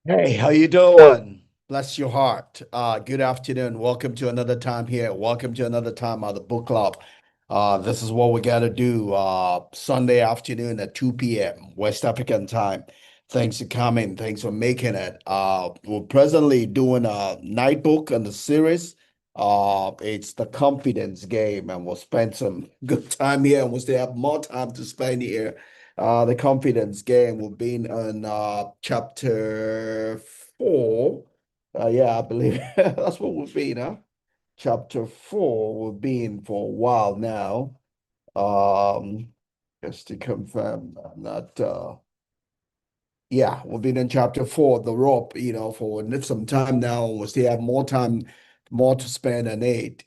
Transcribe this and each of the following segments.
Hey, how you doing? Bless your heart. Good afternoon. Welcome to another time here. Welcome to another time at the book club. This is what we gotta do. Sunday afternoon at 2 p.m. West African time. Thanks for coming. Thanks for making it. We're presently doing a night book on the series. It's the confidence game, and we'll spend some good time here, and we'll still have more time to spend here. The confidence game will be in chapter 4. Yeah, I believe that's what we've been, huh? Chapter 4 we've been for a while now. Um, just to confirm, I'm not yeah, we've been in chapter 4, the rope, for some time now. We still have more time, more to spend on it,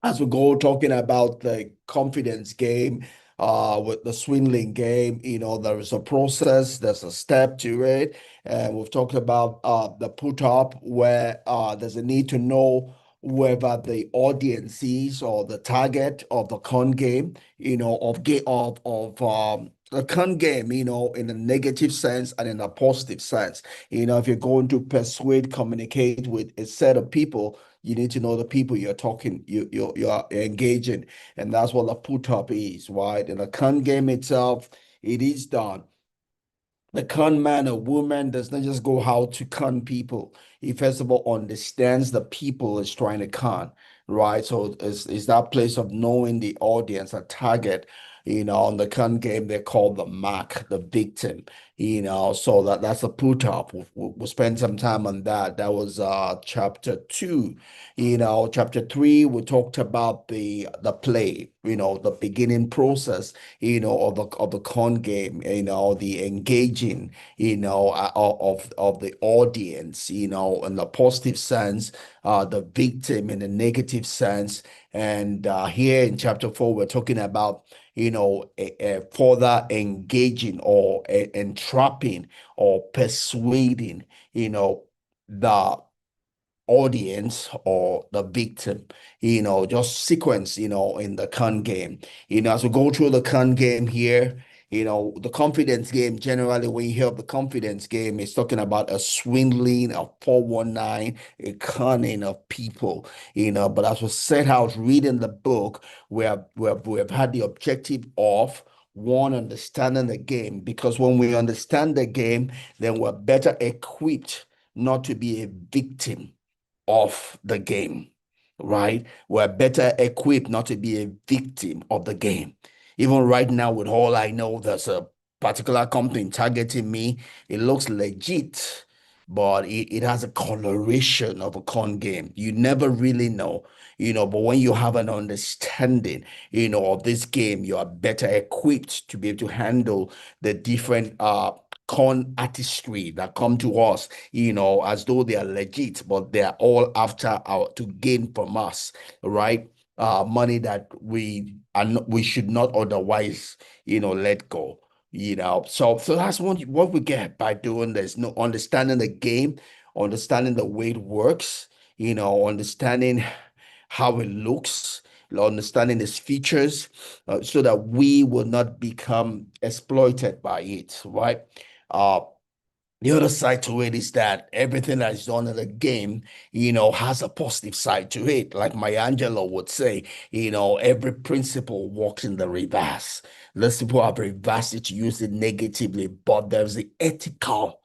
as we go talking about the confidence game, with the swindling game, there is a process, there's a step to it. And we've talked about the put up where there's a need to know whether the audience is or the target of the con game, of game of the con game, in a negative sense and in a positive sense. If you're going to persuade, communicate with a set of people, you need to know the people you're talking, you're engaging, and that's what the put up is, right? In the con game itself, it is done. The con man or woman does not just go how to con people. He first of all understands the people is trying to con, right? So it's that place of knowing the audience, a target. On the con game, they call the mark, the victim. So that's a put up. We'll spend some time on that. That was chapter 2. Chapter 3, we talked about the play, the beginning process, of the con game, the engaging, of the audience, in the positive sense, the victim in the negative sense. And here in chapter 4, we're talking about, a further engaging or entrapping or persuading, the audience or the victim, just sequence, in the con game. As we go through the con game here, the confidence game, generally, when you hear of the confidence game, it's talking about a swindling, a 419, a conning of people, but as we set out reading the book, we have had the objective of one, understanding the game, because when we understand the game, then we're better equipped not to be a victim of the game, right? We're better equipped not to be a victim of the game. Even right now, with all I know, there's a particular company targeting me. It looks legit, but it has a coloration of a con game. You never really know, but when you have an understanding, of this game, you are better equipped to be able to handle the different con artistry that come to us, as though they are legit, but they are all after our to gain from us, right? Money that we should not otherwise, let go. So that's what we get by doing this. No, understanding the game, understanding the way it works, understanding how it looks, understanding its features, so that we will not become exploited by it, right? Uh, the other side to it is that everything that is done in the game, has a positive side to it. Like Maya Angelou would say, every principle works in the reverse. Those people have reversed it to use it negatively, but there's the ethical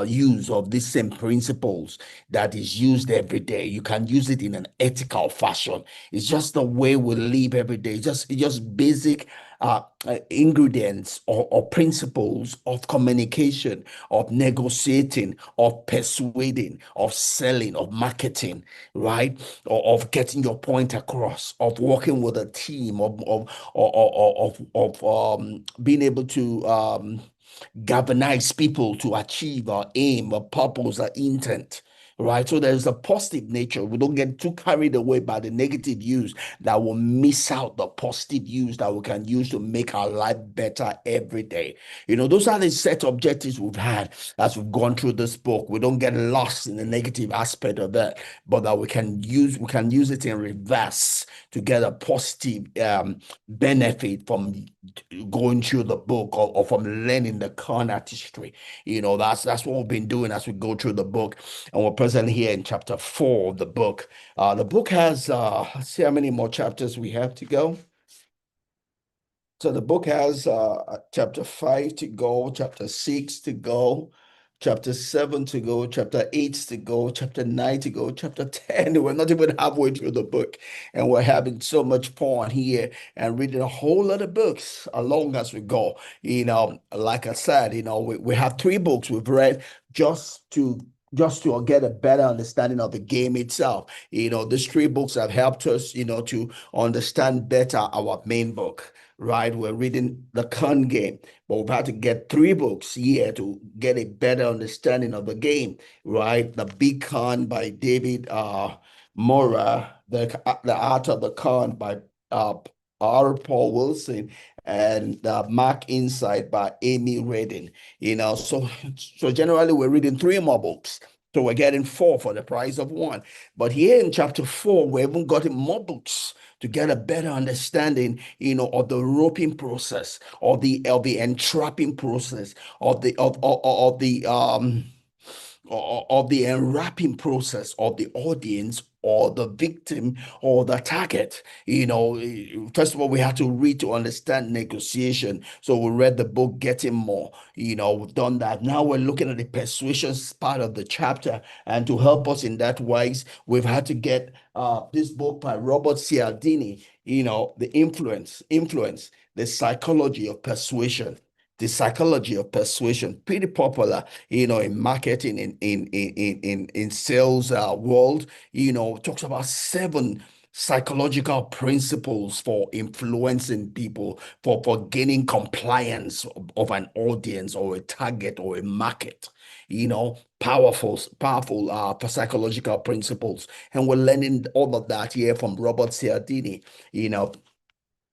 use of these same principles that is used every day. You can use it in an ethical fashion. It's just the way we live every day. It's just basic ingredients or principles of communication, of negotiating, of persuading, of selling, of marketing, right? Of getting your point across, of working with a team, of being able to galvanize people to achieve our aim, our purpose, our intent, right? So there's a positive nature. We don't get too carried away by the negative use that will miss out the positive use that we can use to make our life better every day. Those are the set objectives we've had as we've gone through this book. We don't get lost in the negative aspect of that, but that we can use it in reverse to get a positive benefit from going through the book, or from learning the current history. That's what we've been doing as we go through the book. And we're presently here in chapter 4 of the book. The book has, let's see how many more chapters we have to go. So the book has chapter 5 to go, chapter 6 to go, chapter 7 to go, chapter 8 to go, chapter 9 to go, chapter 10. We're not even halfway through the book. And we're having so much fun here and reading a whole lot of books along as we go. Like I said, we have 3 books we've read just to get a better understanding of the game itself. These 3 books have helped us, to understand better our main book, right? We're reading the con game, but we've had to get 3 books here to get a better understanding of the game, right? The Big Con by David Maurer, the Art of the Con by uh, R. Paul Wilson, and Mark Insight by Amy Redding. So generally we're reading 3 more books. So we're getting 4 for the price of 1. But here in chapter 4, we haven't gotten more books to get a better understanding, of the roping process, of the entrapping process, of the unwrapping process of the audience or the victim or the target. First of all, we have to read to understand negotiation. So we read the book Getting More. We've done that. Now we're looking at the persuasion part of the chapter. And to help us in that wise, we've had to get this book by Robert Cialdini, the influence, the psychology of persuasion. The Psychology of Persuasion, pretty popular, in marketing, in sales world. Talks about 7 psychological principles for influencing people, for gaining compliance of an audience or a target or a market. Powerful psychological principles, and we're learning all of that here from Robert Cialdini. you know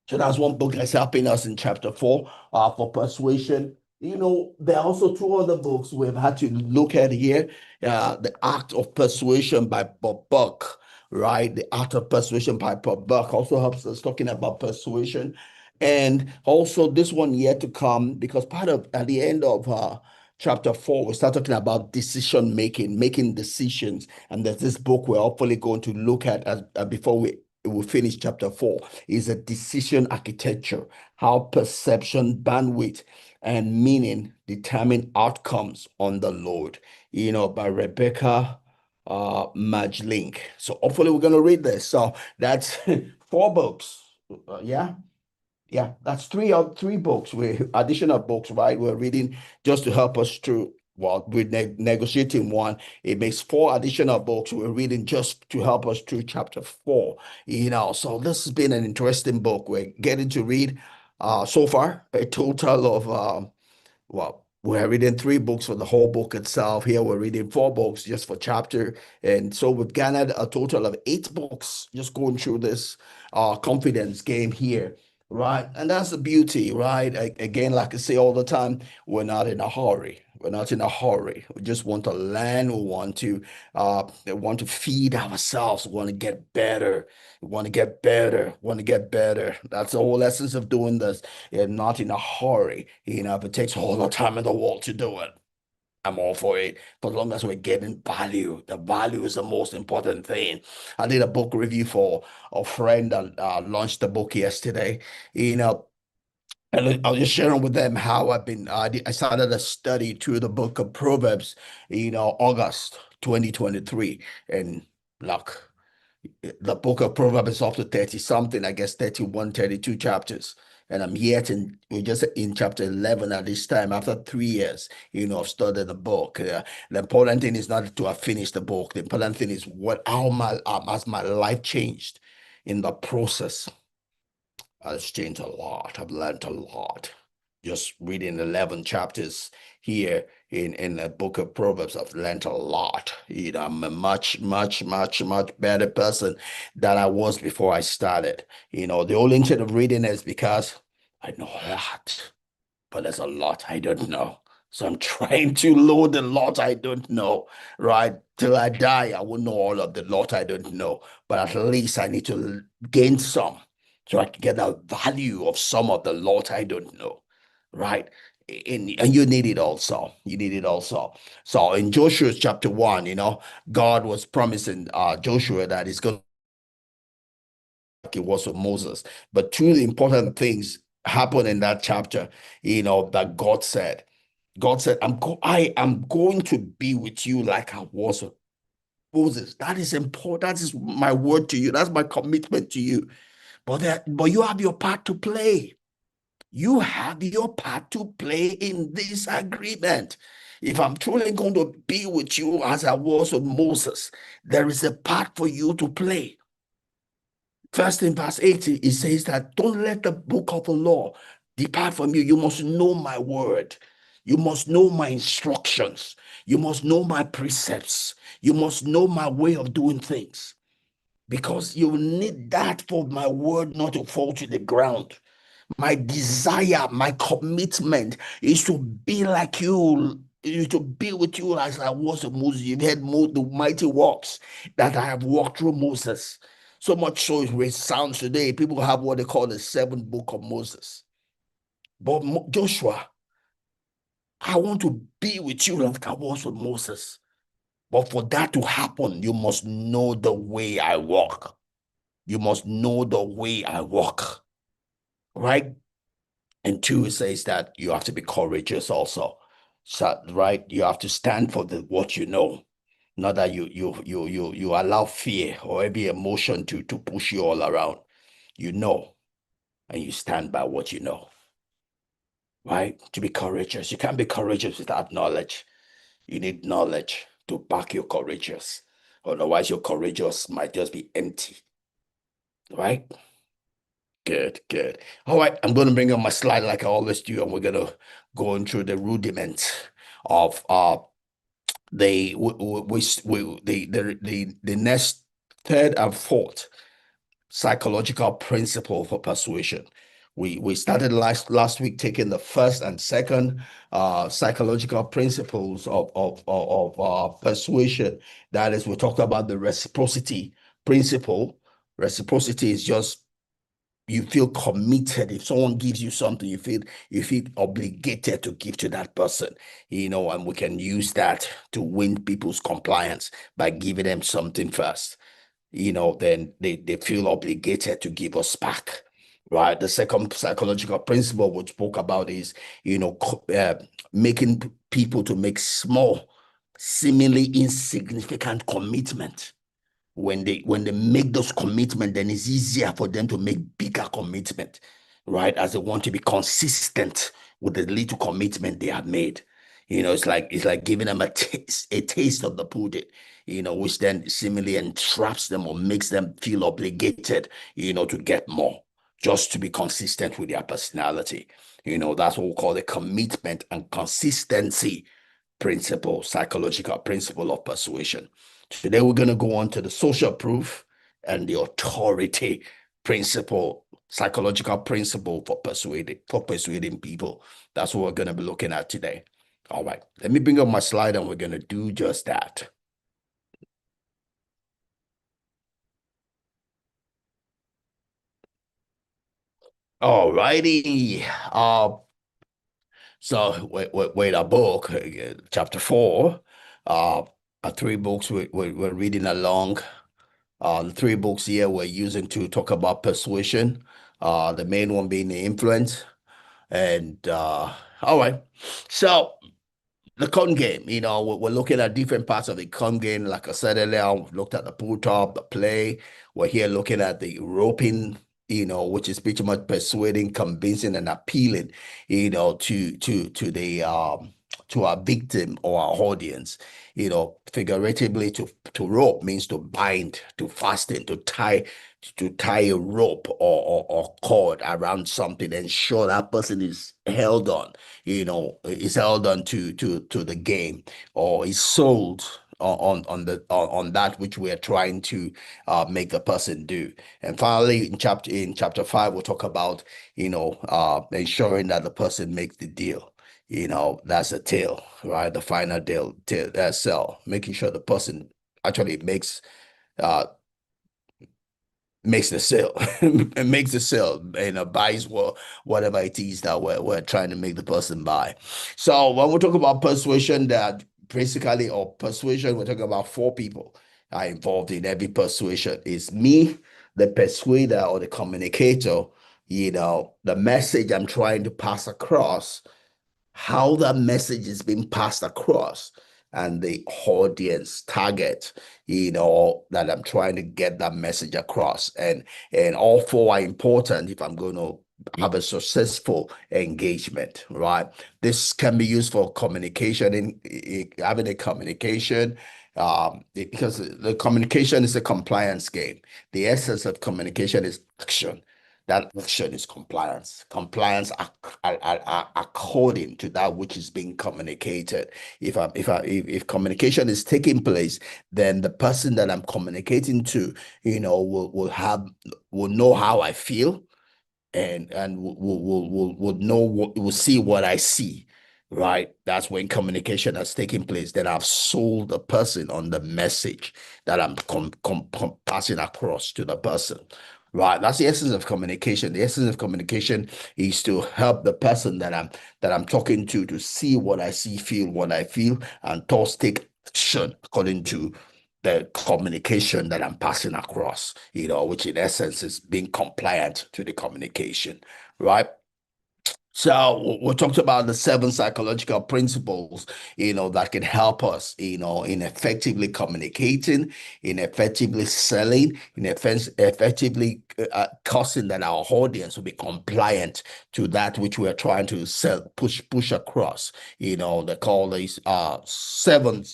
so that's one book that's helping us in chapter 4 for persuasion. There are also 2 other books we've had to look at here. The Art of Persuasion by Bob Buck, right? The Art of Persuasion by Bob Buck also helps us talking about persuasion. And also this one yet to come, because at the end of chapter 4, we start talking about decision making, making decisions. And there's this book we're hopefully going to look at before we finish chapter 4, is a decision architecture, how perception, bandwidth, and meaning determine outcomes on the load, by Rebecca Meijlink. So hopefully we're going to read this. So that's 4 books. Yeah. Yeah, that's 3 books. We additional books, right? We're reading just to help us through. Well, we're negotiating 1. It makes 4 additional books. We're reading just to help us through chapter 4. So this has been an interesting book. We're getting to read so far a total of we're reading 3 books for the whole book itself. Here we're reading 4 books just for chapter. And so we've gathered a total of 8 books just going through this confidence game here. Right. And that's the beauty, right? Again, like I say all the time, we're not in a hurry. We're not in a hurry. We just want to learn. We want to feed ourselves. We want to get better. We want to get better. We want to get better. That's the whole essence of doing this. You're not in a hurry. If it takes all the time in the world to do it, I'm all for it. For as long as we're getting value, the value is the most important thing. I did a book review for a friend that launched the book yesterday. You know, and I was just sharing with them how I started a study through the book of Proverbs, August 2023. And look, the book of Proverbs is up to 30 something, I guess 31, 32 chapters. And we're just in chapter 11 at this time, after 3 years, I've studied the book. The important thing is not to have finished the book. The important thing is has my life changed in the process. It's changed a lot. I've learned a lot. Just reading 11 chapters here, in the book of Proverbs. I've learned a lot. I'm a much, much, much, much better person than I was before I started. The only intent of reading is because I know a lot, but there's a lot I don't know. So I'm trying to load the lot I don't know, right? Till I die, I won't know all of the lot I don't know, but at least I need to gain some so I can get the value of some of the lot I don't know, right? And you need it also. You need it also. So in Joshua chapter 1, God was promising Joshua that he's going to like it was with Moses. But two important things happen in that chapter, that God said. God said, I am going to be with you like I was with Moses. That is important. That is my word to you. That's my commitment to you. But you have your part to play. You have your part to play in this agreement. If I'm truly going to be with you as I was with Moses, there is a part for you to play. First in verse 80, it says that don't let the book of the law depart from you. You must know my word. You must know my instructions. You must know my precepts. You must know my way of doing things. Because you need that for my word not to fall to the ground. My desire, my commitment is to be like you, is to be with you as I was with Moses. You've heard the mighty works that I have walked through Moses. So much so it resounds today. People have what they call the seventh book of Moses. But Joshua, I want to be with you like I was with Moses. But for that to happen, you must know the way I walk. You must know the way I walk, right? And two, it says that you have to be courageous also. So, right? You have to stand for what you know. Not that you allow fear or every emotion to push you all around. You know, and you stand by what you know. Right? To be courageous. You can't be courageous without knowledge. You need knowledge to back your courageous. Otherwise, your courageous might just be empty. Right? Good, good. All right, I'm going to bring up my slide like I always do, and we're going to go into the rudiments of the next third and fourth psychological principle for persuasion. We started last week taking the first and second psychological principles of persuasion. That is, we talked about the reciprocity principle. Reciprocity is just you feel committed. If someone gives you something, you feel obligated to give to that person, and we can use that to win people's compliance by giving them something first. Then they feel obligated to give us back. Right. The second psychological principle we spoke about is, making people to make small, seemingly insignificant commitment. When they make those commitment, then it's easier for them to make bigger commitment, right? As they want to be consistent with the little commitment they have made. It's like giving them a taste of the pudding, which then seemingly entraps them or makes them feel obligated, to get more, just to be consistent with their personality. That's what we call the commitment and consistency principle, psychological principle of persuasion. Today, we're going to go on to the social proof and the authority principle, psychological principle for persuading people. That's what we're going to be looking at today. All right, let me bring up my slide and we're going to do just that. All righty. So wait, a book, chapter 4, three books we're reading along. The three books here we're using to talk about persuasion. The main one being the influence. And all right. So the con game, we're looking at different parts of the con game. Like I said earlier, we've looked at the pull top, the play. We're here looking at the roping, which is pretty much persuading, convincing, and appealing, to the to our victim or our audience. Figuratively, to rope means to bind, to fasten, to tie a rope or cord around something, ensure that person is held on, is held on to the game, or is sold on that which we are trying to make the person do. And finally, in chapter 5, we'll talk about ensuring that the person makes the deal. That's the tail, right? The final deal, sell, making sure the person actually uh makes the sale and makes the sale, buys whatever it is that we're trying to make the person buy. So when we talk about persuasion, or persuasion, we're talking about four people are involved in every persuasion. It's me, the persuader or the communicator, the message I'm trying to pass across, how that message is being passed across, and the audience target, that I'm trying to get that message across. And all four are important if I'm going to have a successful engagement, right? This can be used for communication, having a communication, because the communication is a compliance game. The essence of communication is action. That action is compliance. Compliance according to that which is being communicated. If communication is taking place, then the person that I'm communicating to, will know how I feel, and will know will see what I see, right? That's when communication has taken place. Then I've sold the person on the message that I'm passing across to the person. Right, that's the essence of communication. The essence of communication is to help the person that I'm talking to see what I see, feel what I feel, and thus take action according to the communication that I'm passing across, which in essence is being compliant to the communication, right? So we talked about the 7 psychological principles, that can help us, in effectively communicating, in effectively selling, in effectively causing that our audience will be compliant to that which we are trying to sell, push across. They call these 7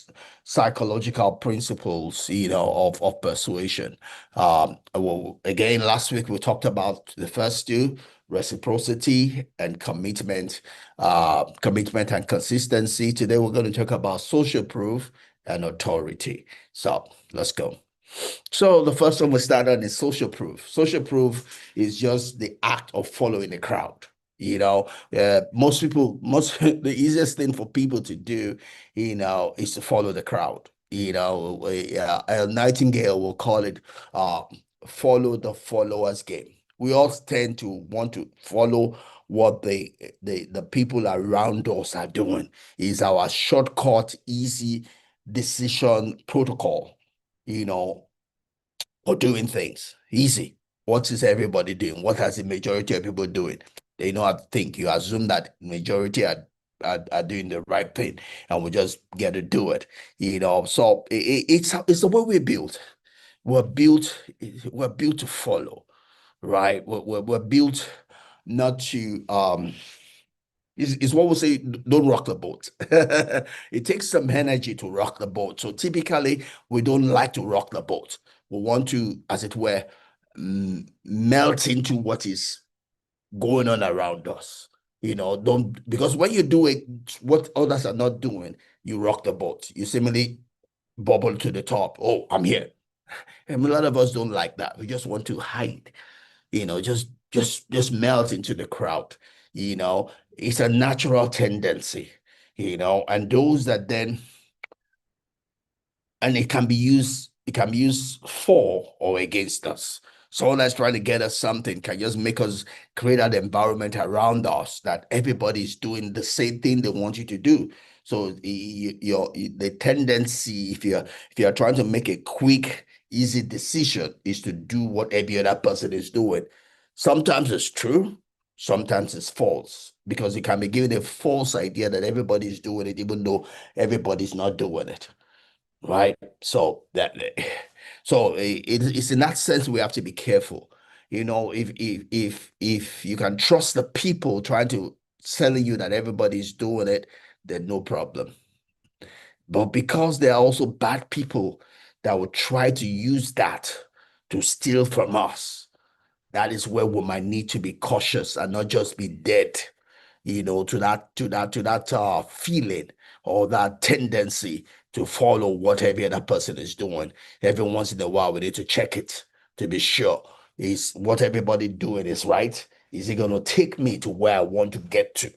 psychological principles, of persuasion. Well, again, last week we talked about the first two: reciprocity and commitment and consistency. Today we're going to talk about social proof and authority. So let's go. So the first one we start on is social proof. Social proof is just the act of following the crowd. Most the easiest thing for people to do, is to follow the crowd. A Nightingale will call it follow the followers game. We all tend to want to follow what the people around us are doing. Is our shortcut, easy decision protocol, you know, for doing things. Easy. What is everybody doing? What has the majority of people doing? They know how to think. You assume that majority are doing the right thing, and we just get to do it. So it's the way we're built. We're built we're built to follow, right? We're built not to is what we say, don't rock the boat. It takes some energy to rock the boat. So typically, we don't like to rock the boat. We want to, as it were, melt into what is going on around us. Don't, because when you do it, what others are not doing, you rock the boat. You simply bubble to the top. Oh, I'm here. And a lot of us don't like that. We just want to hide, just melt into the crowd. It's a natural tendency, and those that then, and it can be used for or against us. Someone that's trying to get us something can just make us create an environment around us that everybody's doing the same thing they want you to do. So the tendency, if you're trying to make a quick, easy decision, is to do what every other person is doing. Sometimes it's true, sometimes it's false, because you can be given a false idea that everybody's doing it, even though everybody's not doing it, right? It's in that sense we have to be careful. If you can trust the people trying to telling you that everybody's doing it, then no problem. But because there are also bad people that will try to use that to steal from us, that is where we might need to be cautious and not just be dead, to that feeling or that tendency to follow what every other person is doing. Every once in a while, we need to check it to be sure is what everybody doing is right. Is it going to take me to where I want to get to?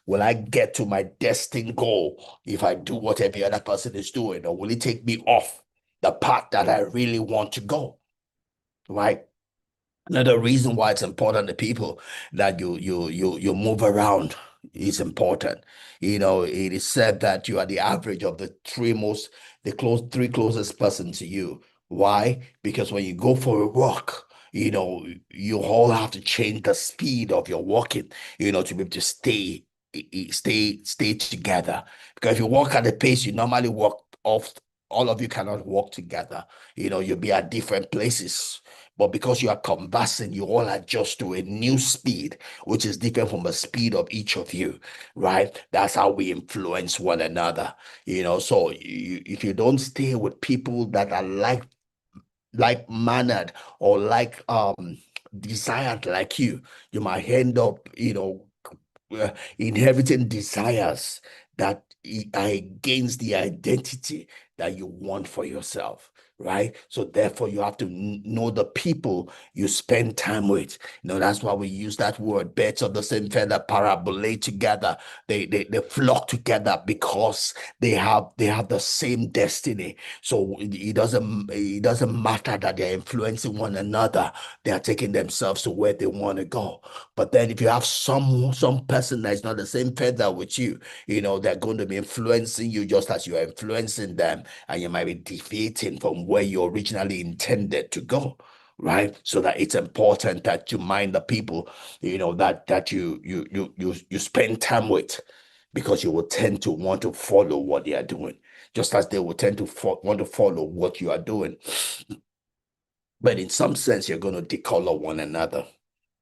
Will I get to my destined goal if I do what every other person is doing, or will it take me off the path that I really want to go? Right? Another reason why it's important to people that you move around is important. It is said that you are the average of the three closest person to you. Why? Because when you go for a walk, you all have to change the speed of your walking, to be able to stay together. Because if you walk at the pace you normally walk off, all of you cannot walk together. You'll be at different places, but because you are conversing, you all adjust to a new speed, which is different from the speed of each of you, right? That's how we influence one another. So if you don't stay with people that are like-mannered or desired like you might end up, inheriting desires that are against the identity that you want for yourself, right? So therefore, you have to know the people you spend time with. That's why we use that word, birds of the same feather parabolate together. They flock together because they have the same destiny. So it doesn't matter that they're influencing one another. They are taking themselves to where they want to go. But then if you have some person that is not the same feather with you, they're going to be influencing you just as you are influencing them, and you might be deviating from where you originally intended to go. Right. So that it's important that you mind the people, that you spend time with, because you will tend to want to follow what they are doing, just as they will tend to want to follow what you are doing. But in some sense, you're going to decolor one another.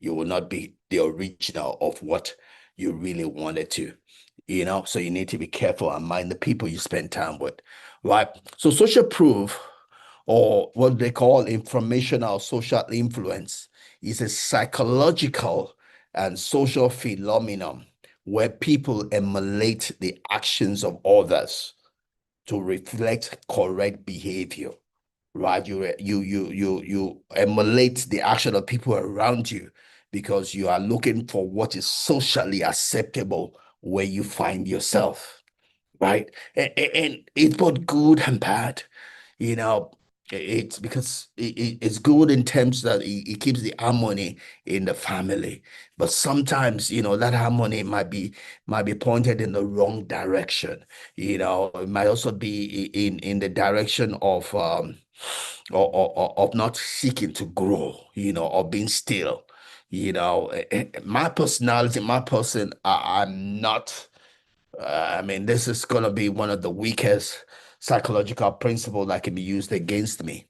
You will not be the original of what you really wanted to, So you need to be careful and mind the people you spend time with, right? So social proof, or what they call informational social influence, is a psychological and social phenomenon where people emulate the actions of others to reflect correct behavior, right? You emulate the action of people around you because you are looking for what is socially acceptable where you find yourself, right? And it's both good and bad. You know, it's because it's good in terms that it keeps the harmony in the family, but sometimes that harmony might be pointed in the wrong direction. It might also be in the direction of of not seeking to grow, or being still. My personality, my person, I'm not. I mean, this is gonna be one of the weakest psychological principles that can be used against me.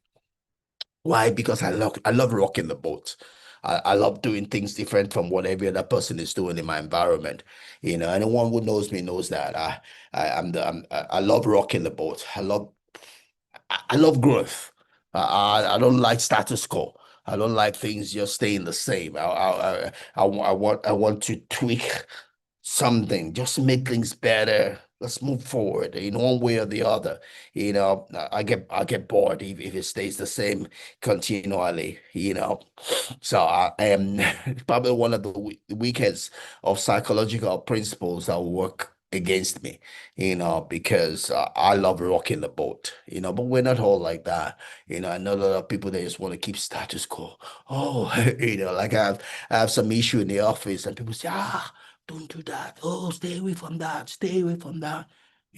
Why? Because I love rocking the boat. I love doing things different from what every other person is doing in my environment. Anyone who knows me knows that I love rocking the boat. I love growth. I don't like status quo. I don't like things just staying the same. I want to tweak something just to make things better. Let's move forward in one way or the other. I get bored if it stays the same continually. So I am probably one of the weakest of psychological principles that work against me, because I love rocking the boat, but we're not all like that. I know a lot of people that just want to keep status quo. Oh, like I have some issue in the office and people say, don't do that. Oh, stay away from that. Stay away from that.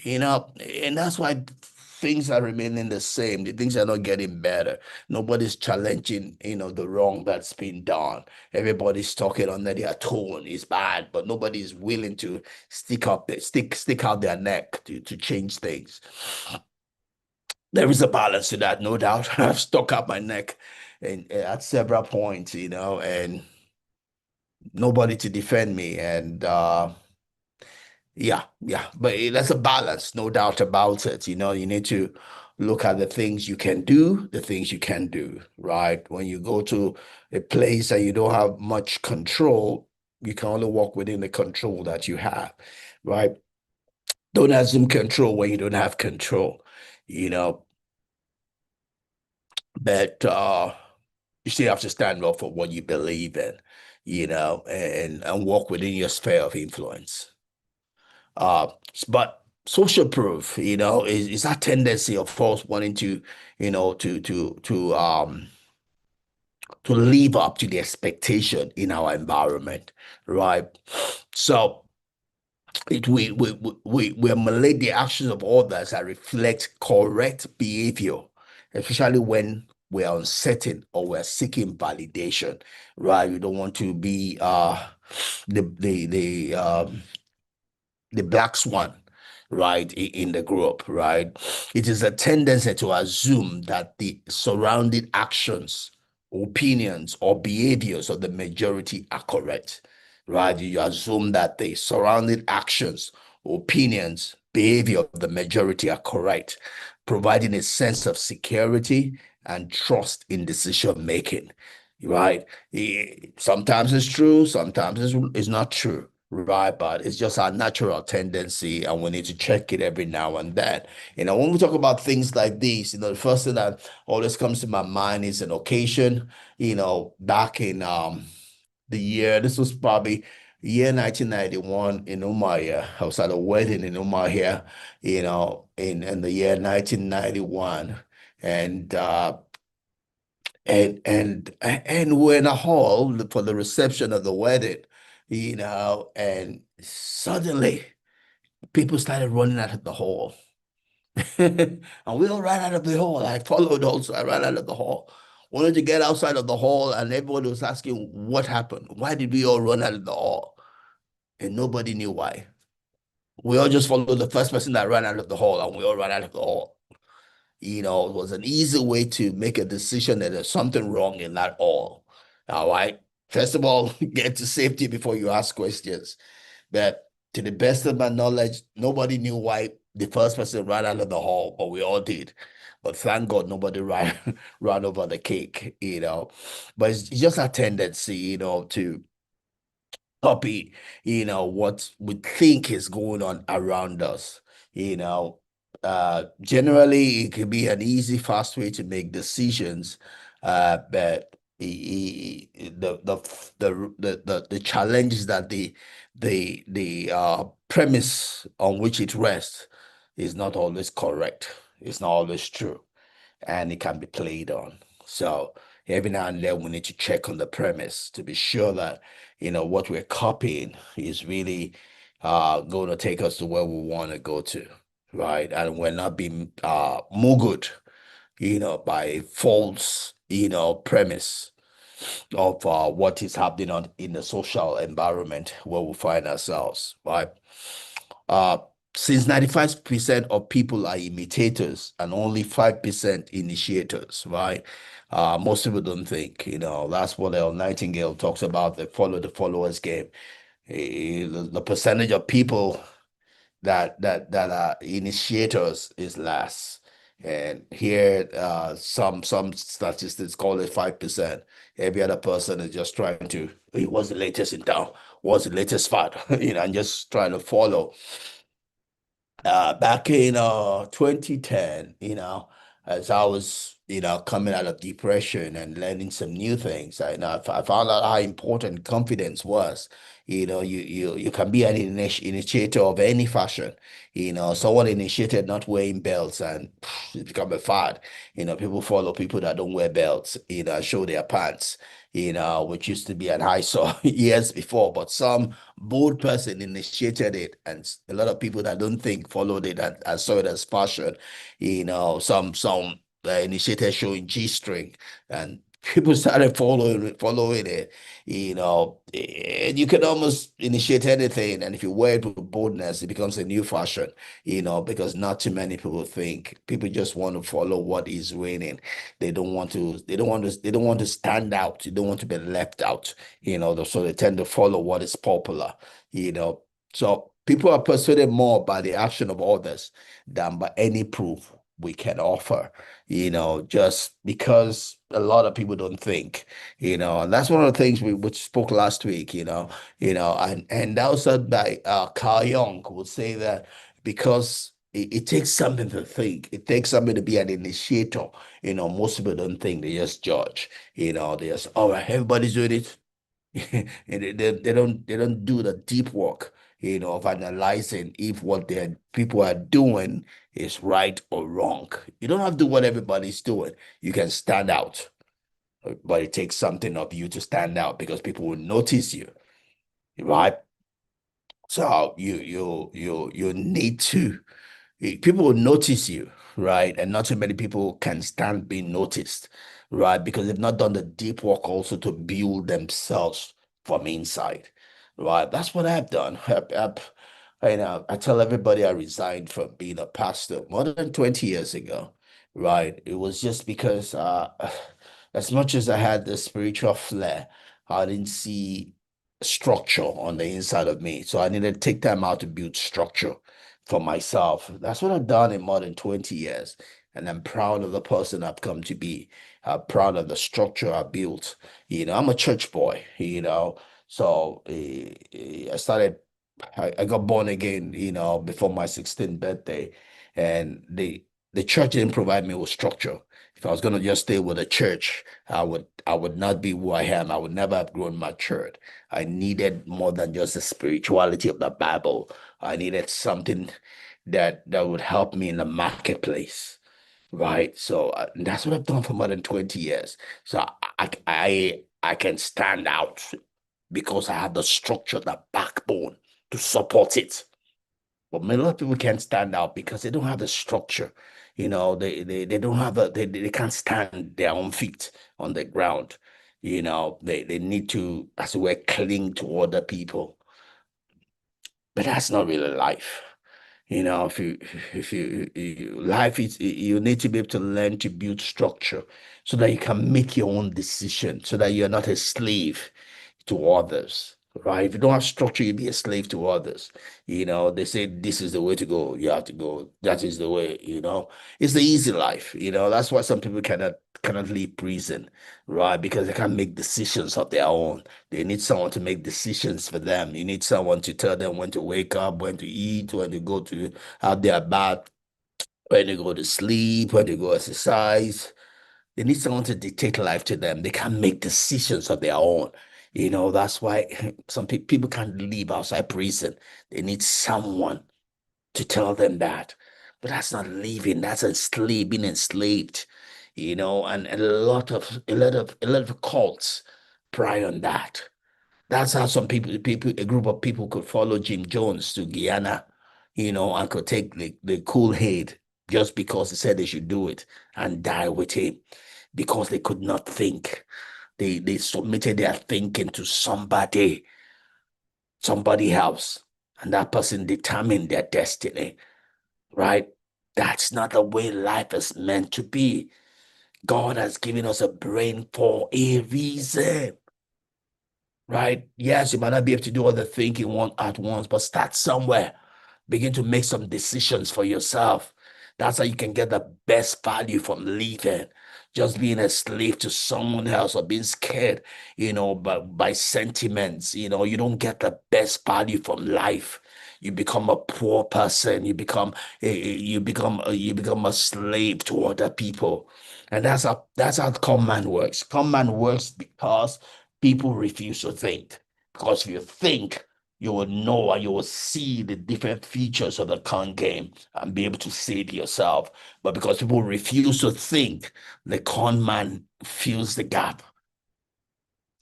And that's why things are remaining the same. The things are not getting better. Nobody's challenging, the wrong that's been done. Everybody's talking under their tone is bad, but nobody's willing to stick out their neck to change things. There is a balance to that, no doubt. I've stuck out my neck and at several points, and nobody to defend me. And Yeah, but that's a balance, no doubt about it. You need to look at the things you can do, the things you can do, right? When you go to a place and you don't have much control, you can only work within the control that you have, right? Don't assume control when you don't have control, you know, but you still have to stand up for what you believe in, and work within your sphere of influence. But social proof, is that tendency of us wanting to, you know, to live up to the expectation in our environment, right? So we emulate the actions of others that reflect correct behavior, especially when we're uncertain or we're seeking validation, right? We don't want to be the the the um the black swan, right, in the group, right? It is a tendency to assume that the surrounding actions, opinions, or behaviors of the majority are correct, right? You assume that the surrounding actions, opinions, behavior of the majority are correct, providing a sense of security and trust in decision making, right? Sometimes it's true, sometimes it's not true, right? But it's just our natural tendency, and we need to check it every now and then. When we talk about things like these, the first thing that always comes to my mind is an occasion, back in this was probably year 1991 in Umaya. I was at a wedding in Umaya, in the year 1991. And we're in a hall for the reception of the wedding, and suddenly people started running out of the hall. And we all ran out of the hall. I followed also. I ran out of the hall. Wanted to get outside of the hall, and everybody was asking what happened. Why did we all run out of the hall? And nobody knew why. We all just followed the first person that ran out of the hall, and we all ran out of the hall. It was an easy way to make a decision that there's something wrong in that hall. All right. First of all, get to safety before you ask questions. But to the best of my knowledge, nobody knew why the first person ran out of the hall, but we all did. But thank God nobody ran ran over the cake. But it's just a tendency, to copy, what we think is going on around us. You know, Generally, it can be an easy, fast way to make decisions, but the challenges that the premise on which it rests is not always correct. It's not always true, and it can be played on. So every now and then we need to check on the premise to be sure that what we're copying is really going to take us to where we want to go to, right? And we're not being moogered, by false, premise of what is happening in the social environment where we find ourselves, right? Uh, since 95% of people are imitators and only 5% initiators, right? Most people don't think, that's what El Nightingale talks about, the follow the followers game. The percentage of people that are initiators is less. And here, some statistics call it 5%. Every other person is just trying to, hey, what's the latest in town? What's the latest fad? And just trying to follow. Back in 2010, as I was, coming out of depression and learning some new things, I found out how important confidence was. You can be an initiator of any fashion. Someone initiated not wearing belts, and it's become a fad. People follow people that don't wear belts, show their pants, which used to be an eyesore years before, but some bold person initiated it, and a lot of people that don't think followed it and saw it as fashion. Some initiated showing G-string, and people started following it. And you can almost initiate anything, and if you wear it with boldness, it becomes a new fashion. Because not too many people think. People just want to follow what is winning. They don't want to stand out. They don't want to be left out. So they tend to follow what is popular. You know. So People are persuaded more by the action of others than by any proof we can offer, just because a lot of people don't think, and that's one of the things we spoke last week, and that was said by Carl Jung, who would say that because it takes something to think, it takes something to be an initiator. Most people don't think, they just judge, they just, all right, everybody's doing it. And they don't do the deep work, of analyzing if what their people are doing is right or wrong. You don't have to do what everybody's doing. You can stand out, but it takes something of you to stand out because people will notice you, right? So you need to. People will notice you, right? And not too many people can stand being noticed, right? Because they've not done the deep work also to build themselves from inside, right? That's what I've done. I tell everybody I resigned from being a pastor more than 20 years ago, right? It was just because as much as I had the spiritual flair, I didn't see structure on the inside of me. So I needed to take time out to build structure for myself. That's what I've done in more than 20 years. And I'm proud of the person I've come to be. I'm proud of the structure I built. I'm a church boy, So I got born again, before my 16th birthday. And the church didn't provide me with structure. If I was gonna just stay with the church, I would not be who I am. I would never have grown matured. I needed more than just the spirituality of the Bible. I needed something that would help me in the marketplace, right? So that's what I've done for more than 20 years. So I can stand out because I have the structure, the backbone to support it. But a lot of people can't stand out because they don't have the structure. They don't have they can't stand their own feet on the ground. They need to, as it were, cling to other people. But that's not really life. Life is, you need to be able to learn to build structure so that you can make your own decision, so that you're not a slave to others, right? If you don't have structure, you'll be a slave to others. They say this is the way to go. You have to go. That is the way. It's the easy life. That's why some people cannot leave prison, right? Because they can't make decisions of their own. They need someone to make decisions for them. You need someone to tell them when to wake up, when to eat, when to go to have their bath, when to go to sleep, when to go exercise. They need someone to dictate life to them. They can't make decisions of their own. That's why some people can't live outside prison. They need someone to tell them that. But that's not living, that's enslaved, being enslaved, and a lot of cults pry on that. That's how some a group of people could follow Jim Jones to Guyana, and could take the Kool-Aid just because he said they should do it and die with him because they could not think. They submitted their thinking to somebody else, and that person determined their destiny, right? That's not the way life is meant to be. God has given us a brain for a reason, right? Yes, you might not be able to do all the thinking one at once, but start somewhere. Begin to make some decisions for yourself. That's how you can get the best value from living. Just being a slave to someone else or being scared, by sentiments, you don't get the best value from life. You become a poor person. You become a slave to other people, and that's how con man works. Con man works because people refuse to think. Because if you think, you will know and you will see the different features of the con game and be able to save yourself. But because people refuse to think, the con man fills the gap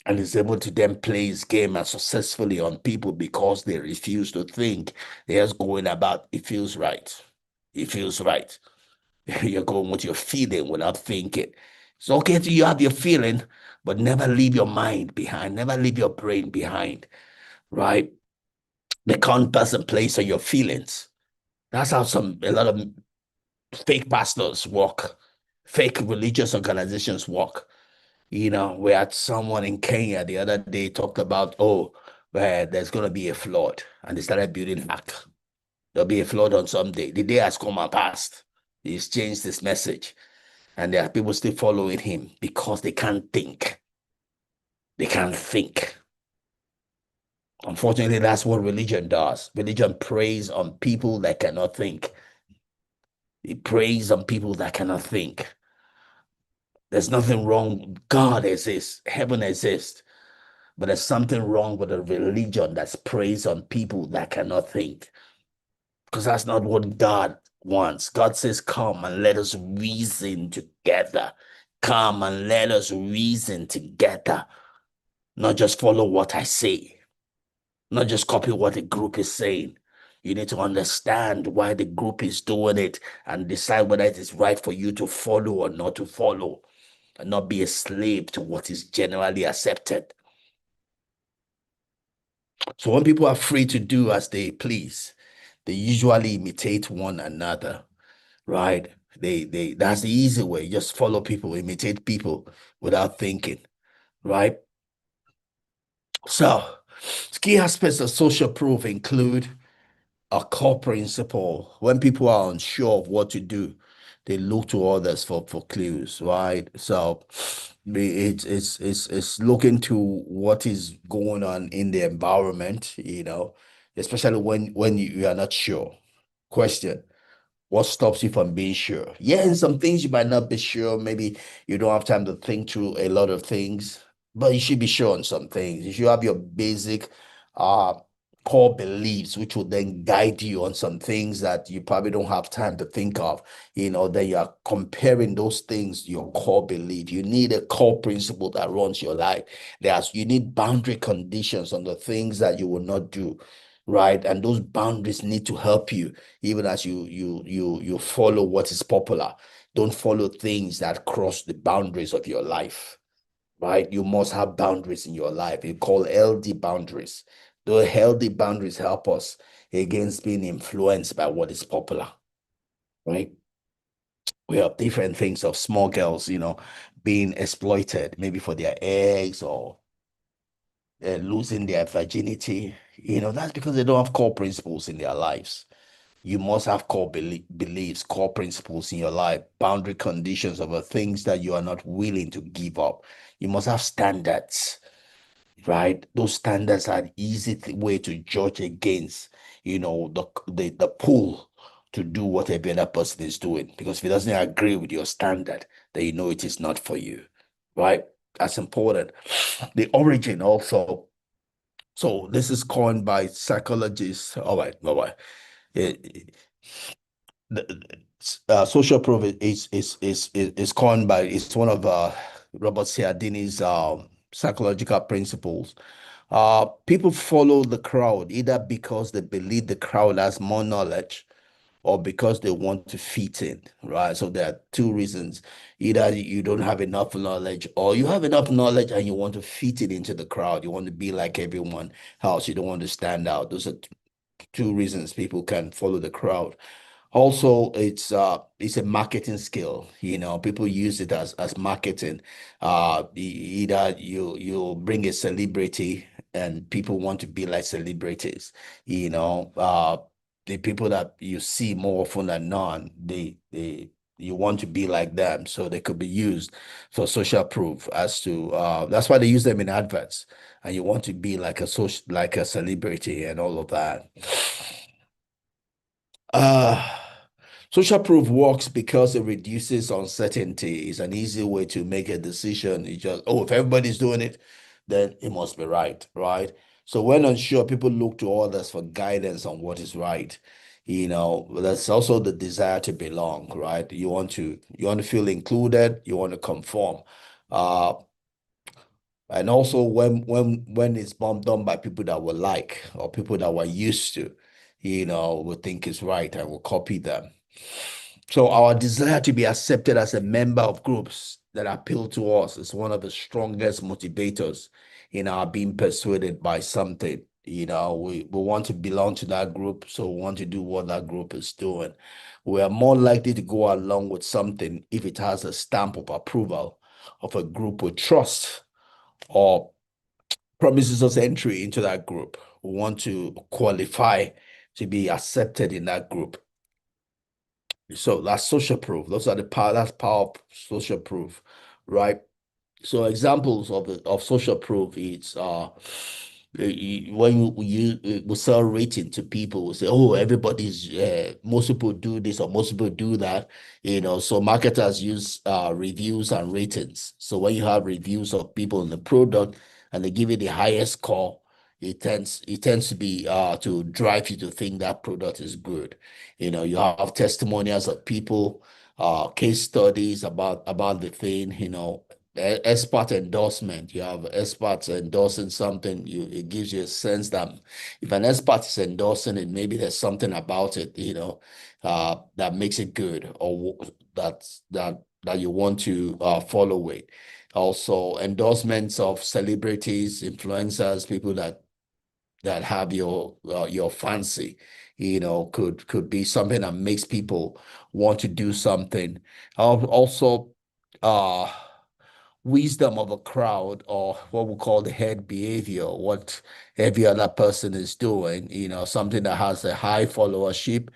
and is able to then play his game and successfully on people because they refuse to think. They're just going about, it feels right. It feels right. You're going with your feeling without thinking. It's okay to you have your feeling, but never leave your mind behind, never leave your brain behind, right? The con person plays on your feelings. That's how a lot of fake pastors work, fake religious organizations work. We had someone in Kenya the other day talked about, oh, where there's going to be a flood, and they started building ark. There'll be a flood on some day. The day has come and passed. He's changed his message, and there are people still following him because they can't think. They can't think. Unfortunately, that's what religion does. Religion preys on people that cannot think. It preys on people that cannot think. There's nothing wrong. God exists, heaven exists, but there's something wrong with a religion that preys on people that cannot think. Because that's not what God wants. God says, come and let us reason together. Come and let us reason together. Not just follow what I say, not just copy what the group is saying. You need to understand why the group is doing it and decide whether it is right for you to follow or not to follow, and not be a slave to what is generally accepted. So when people are free to do as they please, they usually imitate one another, right? They that's the easy way. Just follow people, imitate people without thinking, right? So key aspects of social proof include a core principle. When people are unsure of what to do, they look to others for clues, right? So it's looking to what is going on in the environment, especially when you are not sure. Question: what stops you from being sure? Yeah, and some things you might not be sure. Maybe you don't have time to think through a lot of things, but you should be sure on some things. You should have your basic uh core beliefs, which will then guide you on some things that you probably don't have time to think of. Then you are comparing those things to your core belief. You need a core principle that runs your life. You need boundary conditions on the things that you will not do, right? And those boundaries need to help you even as you follow what is popular. Don't follow things that cross the boundaries of your life, right? You must have boundaries in your life. It's called healthy boundaries. The healthy boundaries help us against being influenced by what is popular, right? We have different things of small girls, being exploited, maybe for their eggs or losing their virginity. That's because they don't have core principles in their lives. You must have core beliefs, core principles in your life, boundary conditions of the things that you are not willing to give up. You must have standards, right? Those standards are an easy way to judge against, the pull to do what every other person is doing. Because if it doesn't agree with your standard, then you know it is not for you, right? That's important. The origin also. So this is coined by psychologists. All right. It, social proof is coined by it's one of Robert Cialdini's psychological principles. People follow the crowd either because they believe the crowd has more knowledge or because they want to fit in, right? So there are two reasons. Either you don't have enough knowledge or you have enough knowledge and you want to fit it into the crowd. You want to be like everyone else. You don't want to stand out. Those are two reasons people can follow the crowd. Also, it's a marketing skill. People use it as marketing. Either you bring a celebrity and people want to be like celebrities. The people that you see more often than not, they you want to be like them, so they could be used for social proof as to that's why they use them in adverts, and you want to be like a celebrity and all of that. Uh, Social proof works because it reduces uncertainty. It's an easy way to make a decision. You just, oh, if everybody's doing it, then it must be right, right? So when unsure, people look to others for guidance on what is right. That's also the desire to belong, right? You want to feel included, you want to conform. Uh, and also when it's done by people that we like or people that we're used to, we think is right and we'll copy them. So our desire to be accepted as a member of groups that appeal to us is one of the strongest motivators in our being persuaded by something. We want to belong to that group, so we want to do what that group is doing. We are more likely to go along with something if it has a stamp of approval of a group we trust or promises us entry into that group. We want to qualify to be accepted in that group. So that's social proof. Those are the power, that's power of social proof, right? So examples of social proof is when we sell rating to people, we say, oh, everybody's most people do this or most people do that, so marketers use reviews and ratings. So when you have reviews of people in the product and they give you the highest score, it tends to be to drive you to think that product is good. You have testimonials of people, case studies about the thing, expert endorsement. You have experts endorsing something. It gives you a sense that if an expert is endorsing it, maybe there's something about it, that makes it good, or that you want to follow it. Also, endorsements of celebrities, influencers, people that have your fancy, could be something that makes people want to do something. Also, uh wisdom of a crowd, or what we call the head behavior, what every other person is doing, something that has a high followership,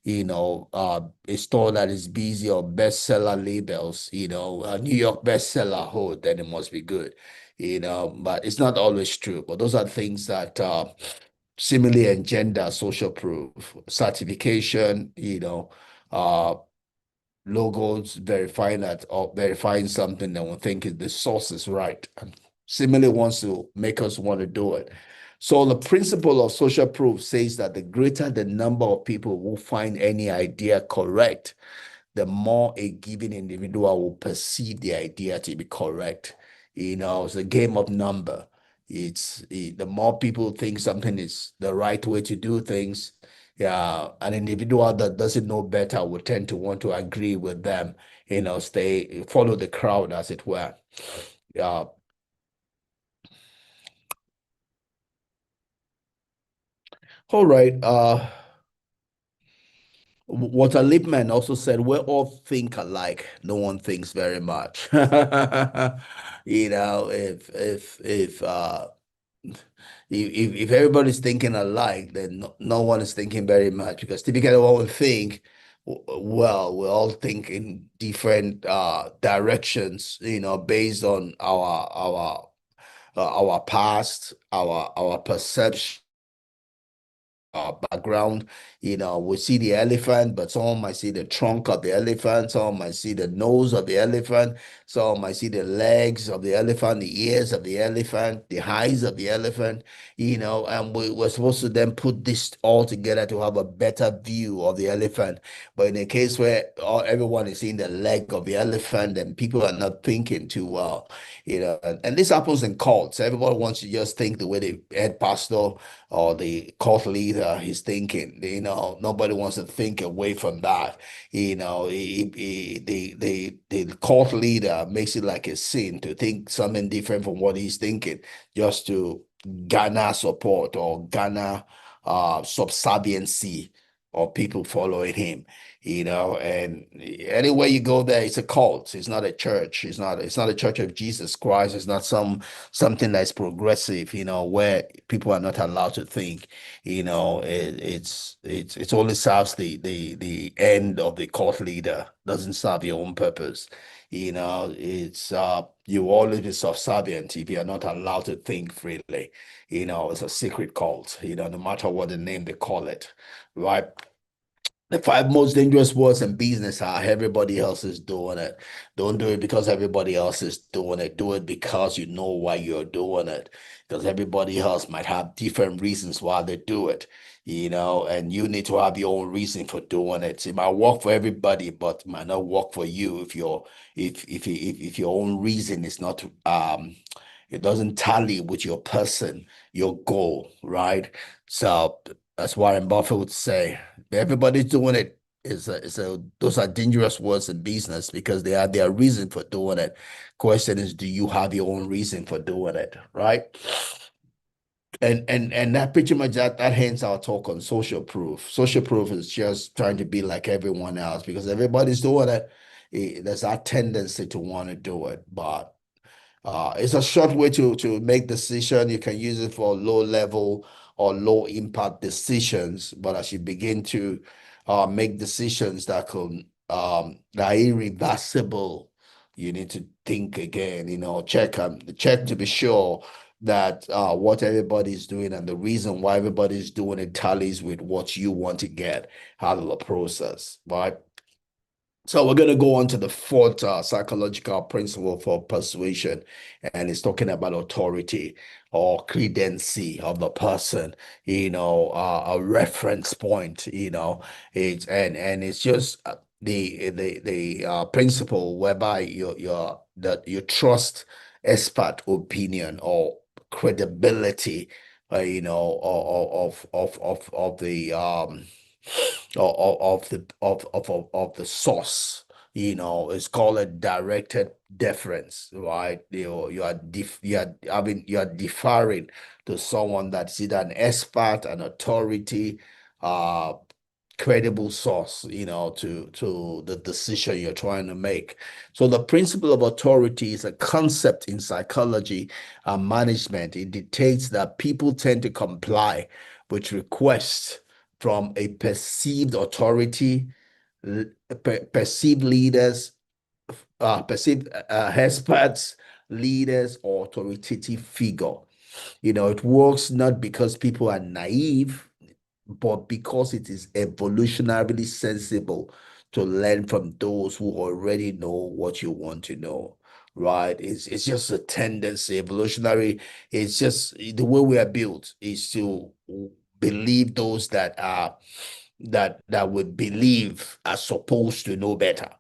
a store that is busy, or bestseller labels, a New York bestseller, oh, then it must be good, but it's not always true. But those are things that similarly engender social proof, certification, uh logos verifying that, or verifying something that we think is the source is right, and similarly wants to make us want to do it. So the principle of social proof says that the greater the number of people who find any idea correct, the more a given individual will perceive the idea to be correct. It's a game of number. The more people think something is the right way to do things, yeah, an individual that doesn't know better will tend to want to agree with them, follow the crowd, as it were. Yeah. All right. Walter Lippmann also said, "We all think alike. No one thinks very much." If everybody's thinking alike, then no one is thinking very much, because typically what we think, well, we all think in different directions, based on our past, our perception, background. We see the elephant, but someone might see the trunk of the elephant, someone might see the nose of the elephant, someone might see the legs of the elephant, the ears of the elephant, the eyes of the elephant, and we're supposed to then put this all together to have a better view of the elephant. But in a case where everyone is seeing the leg of the elephant, then people are not thinking too well, and this happens in cults. Everybody wants to just think the way the head pastor or the cult leader is thinking. Nobody wants to think away from that. The cult leader makes it like a sin to think something different from what he's thinking, just to garner support or garner subserviency or people following him. And anywhere you go there, it's a cult. It's not a church. It's not a church of Jesus Christ. It's not something that's progressive, where people are not allowed to think. It only serves the end of the cult leader, doesn't serve your own purpose. It's you always be subservient if you're not allowed to think freely. It's a secret cult, no matter what the name they call it, right? The five most dangerous words in business are: everybody else is doing it. Don't do it because everybody else is doing it. Do it because you know why you're doing it. Because everybody else might have different reasons why they do it, and you need to have your own reason for doing it. It might work for everybody, but it might not work for you if your own reason is not it doesn't tally with your person, your goal, right? So that's Warren Buffett would say, everybody's doing it. Those are dangerous words in business, because they are their reason for doing it. Question is, do you have your own reason for doing it, right? And that pretty much that ends our talk on social proof. Social proof is just trying to be like everyone else, because everybody's doing it. There's that tendency to want to do it, but It's a short way to make decision. You can use it for low level or low impact decisions, but as you begin to make decisions that are irreversible, you need to think again. Check to be sure that what everybody's doing and the reason why everybody's doing it tallies with what you want to get out of the process, right? So we're going to go on to the fourth psychological principle for persuasion, and it's talking about authority or credency of the person, a reference point, it's just the principle whereby you trust expert opinion or credibility, of the of the source. It's called a directed deference, right? You are deferring to someone that's either an expert, an authority, uh credible source, to the decision you're trying to make. So the principle of authority is a concept in psychology and management. It dictates that people tend to comply with requests from a perceived authority, perceived leaders, perceived experts, leaders, or authoritative figure. It works not because people are naive, but because it is evolutionarily sensible to learn from those who already know what you want to know, right? It's just a tendency, evolutionary. It's just the way we are built is to believe those that would believe are supposed to know better.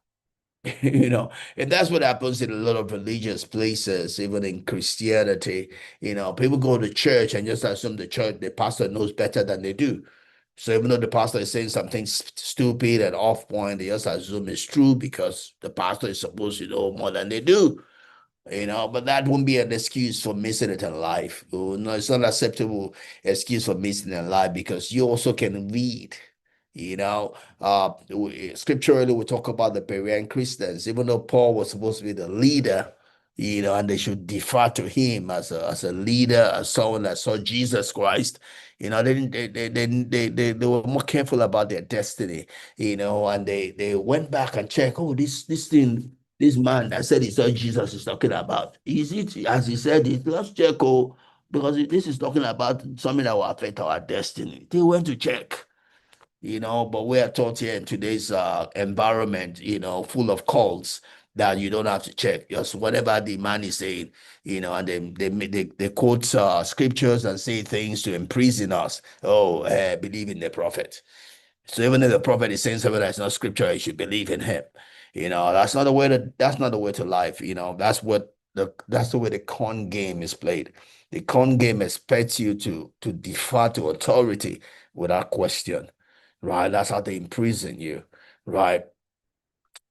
And that's what happens in a lot of religious places, even in Christianity. People go to church and just assume the pastor knows better than they do. So even though the pastor is saying something stupid and off point, they just assume it's true because the pastor is supposed to know more than they do. But that won't be an excuse for missing it in life. Oh, no, it's not an acceptable excuse for missing in life because you also can read. Scripturally, we talk about the Berean Christians, even though Paul was supposed to be the leader, and they should defer to him as a leader, as someone that saw Jesus Christ. They didn't they were more careful about their destiny, and they went back and checked, oh, this thing, this man that said he saw Jesus is talking about. Is it as he said it? Let's check, oh, because this is talking about something that will affect our destiny. They went to check. But we are taught here in today's environment, full of cults, that you don't have to check. Just whatever the man is saying, and they quote scriptures and say things to imprison us. Oh, believe in the prophet. So even if the prophet is saying something that's not scripture, you should believe in him. That's not the way to life. That's the way the con game is played. The con game expects you to defer to authority without question. Right? That's how they imprison you. Right?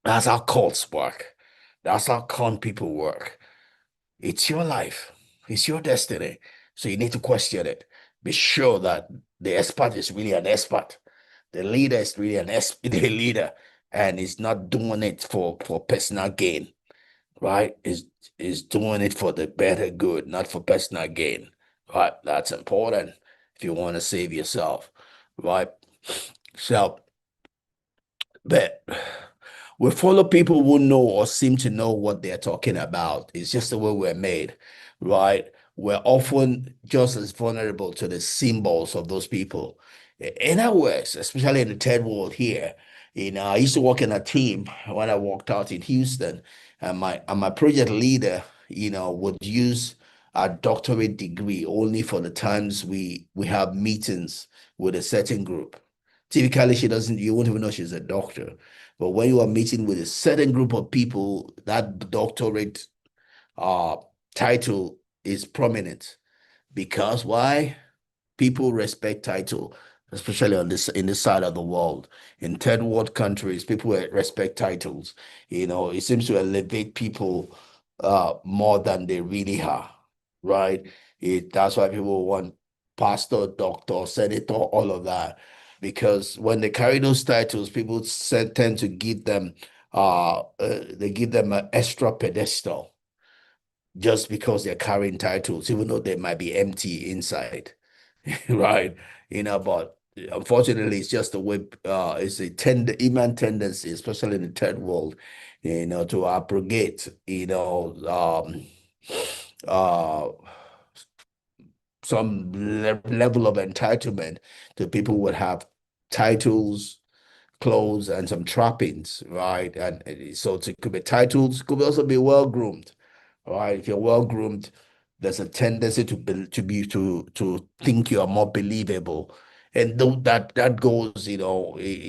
That's how cults work. That's how con people work. It's your life. It's your destiny. So you need to question it. Be sure that the expert is really an expert. The leader is really the leader, and he's not doing it for personal gain, right? Is doing it for the better good, not for personal gain, right? That's important if you want to save yourself, right? So, but we follow people who know or seem to know what they're talking about. It's just the way we're made, right? We're often just as vulnerable to the symbols of those people. In our works, especially in the third world here, I used to work in a team when I worked out in Houston, and my project leader, would use a doctorate degree only for the times we have meetings with a certain group. Typically, you won't even know she's a doctor. But when you are meeting with a certain group of people, that doctorate uh, title is prominent. Because why? People respect title, especially in this side of the world. In third world countries, people respect titles. It seems to elevate people more than they really are, right? That's why people want pastor, doctor, senator, all of that. Because when they carry those titles, people tend to give them they give them an extra pedestal. just because they're carrying titles, even though they might be empty inside, right? But unfortunately, it's just the way, it's a human tendency, especially in the third world, to abrogate, uh, some level of entitlement to people who would have titles, clothes, and some trappings, right? And so it could be titles, could also be well groomed. All right, if you're well groomed, there's a tendency to think you are more believable, and though that goes,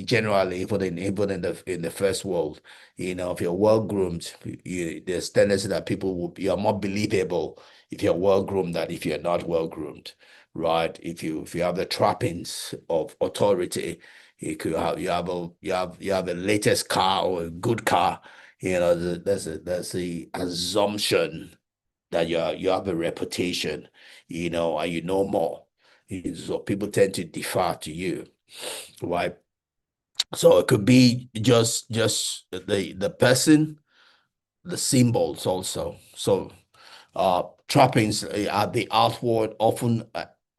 generally even in the first world, if you're well groomed, there's tendency that you are more believable if you're well groomed than if you're not well groomed, right? If you have the trappings of authority, you have the latest car or a good car, there's the assumption that you have a reputation, and you know more. So people tend to defer to you, right? So it could be just the person, the symbols also. So trappings are the outward, often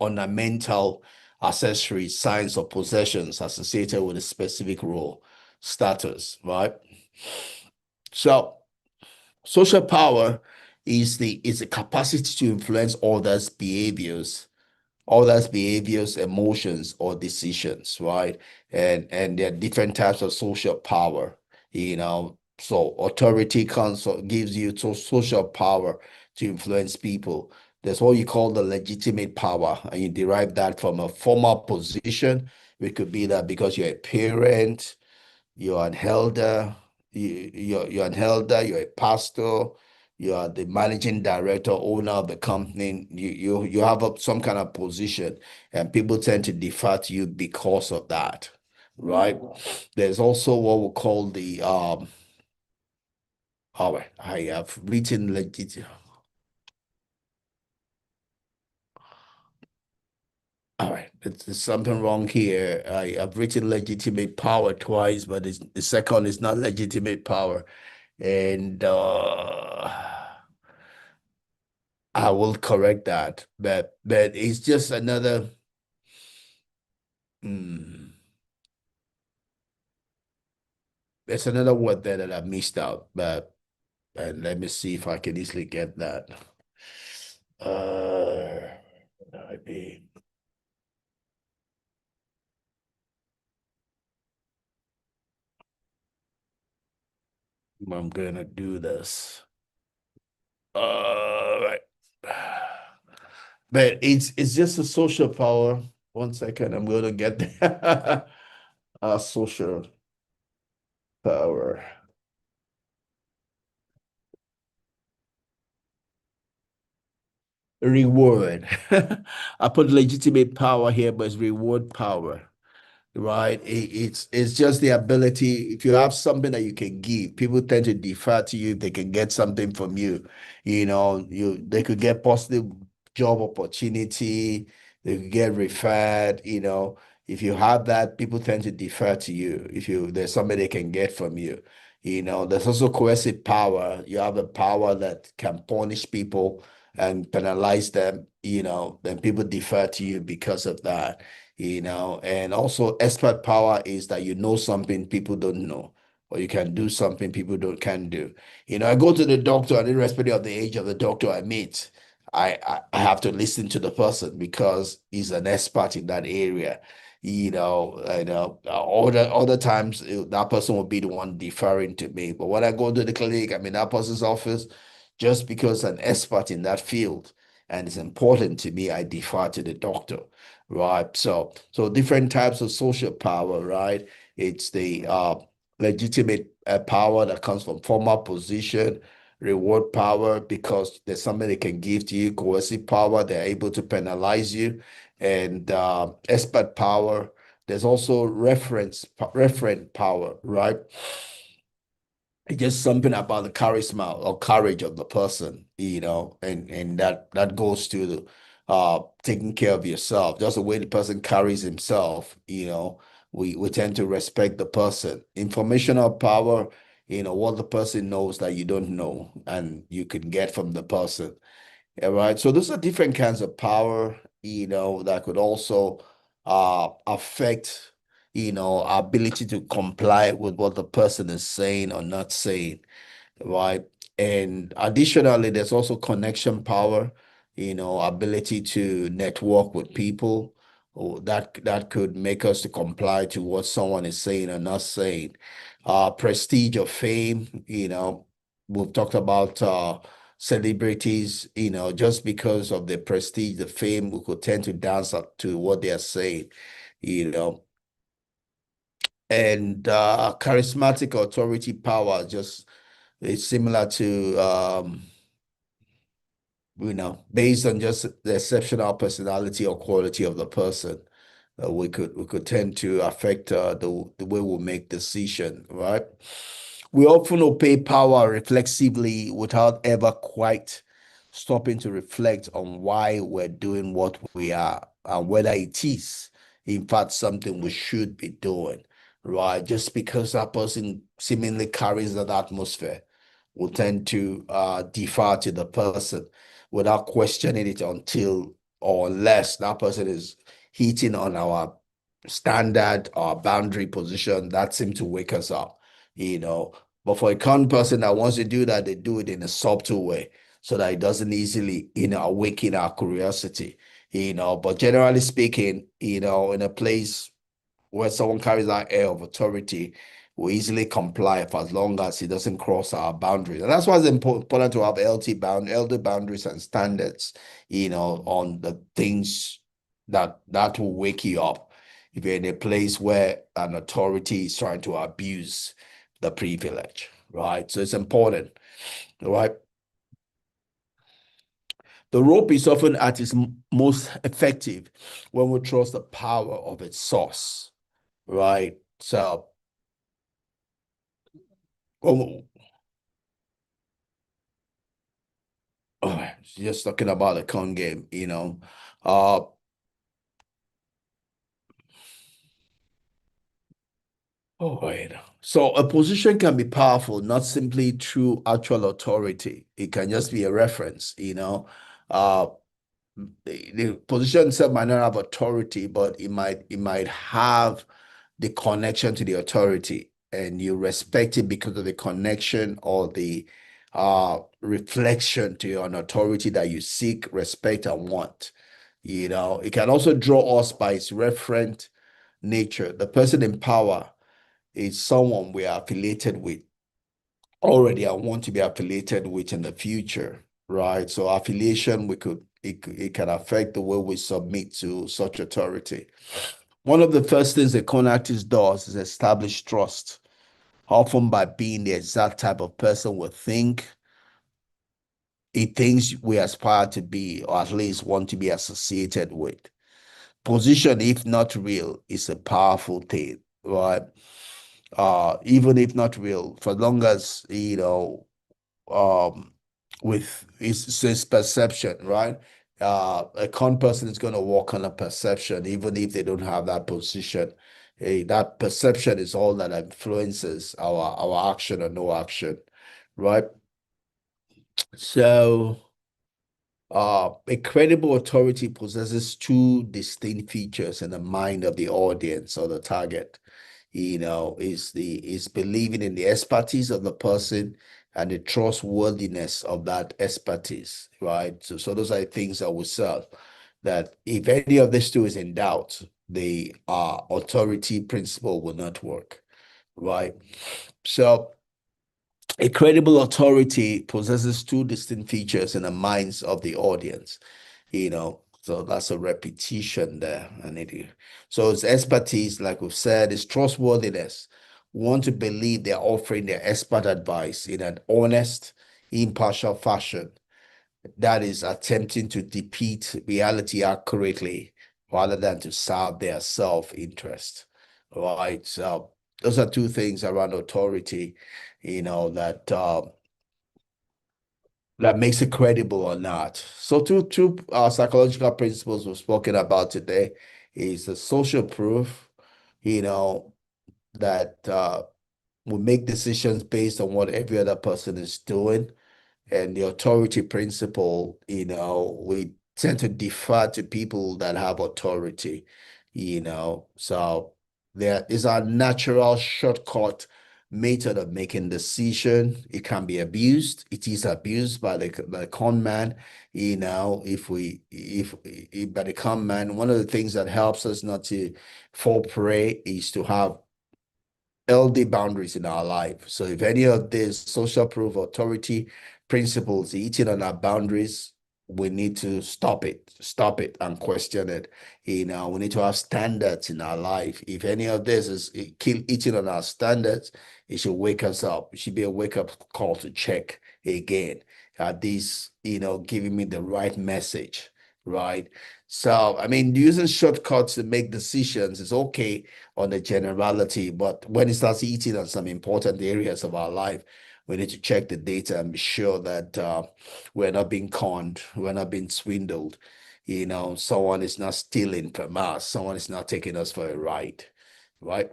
ornamental accessories, signs or possessions associated with a specific role, status, right? So social power is the capacity to influence others' behaviors, emotions, or decisions, right? And there are different types of social power, So authority gives you social power to influence people. There's what you call the legitimate power, and you derive that from a formal position. It could be that because you're a parent, you're an elder, you're a pastor, you are the managing director, owner of the company. You have some kind of position, and people tend to defer to you because of that, right? There's also what we call the oh, I have written legit. All right, there's something wrong here. I've written legitimate power twice, but the second is not legitimate power. And I will correct that. But it's just another. Hmm, there's another word there that I missed out. But and let me see if I can easily get that. I mean, I'm gonna do this. Right. But it's just a social power. 1 second, I'm gonna get there. Social power. Reward. I put legitimate power here, but it's reward power, right? It's just the ability. If you have something that you can give, people tend to defer to you if they can get something from you. They could get positive job opportunity, they could get referred, If you have that, people tend to defer to you if there's something they can get from you. There's also coercive power. You have a power that can punish people and penalize them, then people defer to you because of that. And also expert power is that you know something people don't know, or you can do something people don't can do. I go to the doctor, and irrespective of the age of the doctor I meet, I have to listen to the person because he's an expert in that area. Other times that person will be the one deferring to me. But when I go to the clinic, I'm in that person's office, just because an expert in that field and it's important to me, I defer to the doctor, right? So different types of social power, right? It's the legitimate power that comes from formal position, reward power because there's something they can give to you, coercive power, they're able to penalize you, and expert power. There's also referent power, right? It's just something about the charisma or courage of the person, and that goes to the taking care of yourself. Just the way the person carries himself, we tend to respect the person. Informational power what the person knows that you don't know, and you can get from the person. Yeah, right. So those are different kinds of power, that could also affect, our ability to comply with what the person is saying or not saying, right? And additionally, there's also connection power, ability to network with people, or that could make us to comply to what someone is saying or not saying. Prestige or fame, we've talked about celebrities, just because of the prestige, the fame, we could tend to dance up to what they are saying, you know. And charismatic authority power just is similar to based on just the exceptional personality or quality of the person. We could tend to affect the way we make decision, right? We often obey power reflexively without ever quite stopping to reflect on why we're doing what we are and whether it is, in fact, something we should be doing, right? Just because that person seemingly carries that atmosphere, will tend to defer to the person without questioning it until or unless that person is hitting on our standard or boundary position that seems to wake us up, you know. But for a con person that wants to do that, they do it in a subtle way so that it doesn't easily, awaken our curiosity, But generally speaking, in a place where someone carries that air of authority, will easily comply for as long as it doesn't cross our boundaries. And that's why it's important to have elder boundaries and standards, on the things that will wake you up if you're in a place where an authority is trying to abuse the privilege, right? So it's important, right? The rope is often at its most effective when we trust the power of its source, right? So oh, just talking about the con game, Uh, oh, wait. So a position can be powerful, not simply through actual authority. It can just be a reference, Uh, the position itself might not have authority, but it might have the connection to the authority, and you respect it because of the connection or the reflection to an authority that you seek, respect, and want. It can also draw us by its referent nature. The person in power is someone we are affiliated with already and want to be affiliated with in the future, right? So affiliation, it can affect the way we submit to such authority. One of the first things a con artist does is establish trust, often by being the exact type of person we think it thinks we aspire to be, or at least want to be associated with. Position, if not real, is a powerful thing, right? Even if not real, for long as um, with his perception, right? A con person is going to walk on a perception, even if they don't have that position. That perception is all that influences our action or no action, right? So, a credible authority possesses two distinct features in the mind of the audience or the target. Is believing in the expertise of the person and the trustworthiness of that expertise, right? So those are things that we serve. That if any of these two is in doubt, the authority principle will not work, right? So a credible authority possesses two distinct features in the minds of the audience, So that's a repetition there. So it's expertise, like we've said, it's trustworthiness. We want to believe they're offering their expert advice in an honest, impartial fashion that is attempting to depict reality accurately rather than to serve their self-interest. Right. So those are two things around authority, that makes it credible or not. So two psychological principles we've spoken about today is the social proof, you know, that we make decisions based on what every other person is doing. And the authority principle, we tend to defer to people that have authority. So there is a natural shortcut method of making decision. It can be abused. It is abused by the con man. If by the con man, one of the things that helps us not to fall prey is to have healthy boundaries in our life. So if any of these social proof authority principles eating on our boundaries, we need to stop it and question it. We need to have standards in our life. If any of this is eating on our standards, it should wake us up. It should be a wake-up call to check again. Are these, giving me the right message, right? So, I mean, using shortcuts to make decisions is okay on the generality, but when it starts eating on some important areas of our life, we need to check the data and be sure that we're not being conned, we're not being swindled. Someone is not stealing from us, someone is not taking us for a ride, right?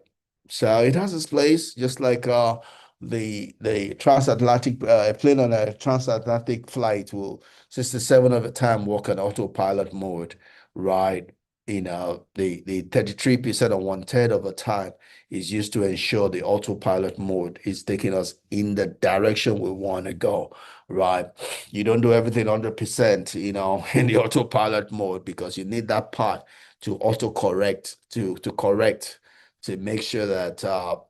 So it has its place, just like the transatlantic plane on a transatlantic flight will 67 of the time work on autopilot mode, right? The 33% or one-third of the time is used to ensure the autopilot mode is taking us in the direction we want to go, right? You don't do everything 100%, in the autopilot mode because you need that part to autocorrect, to correct, to make sure that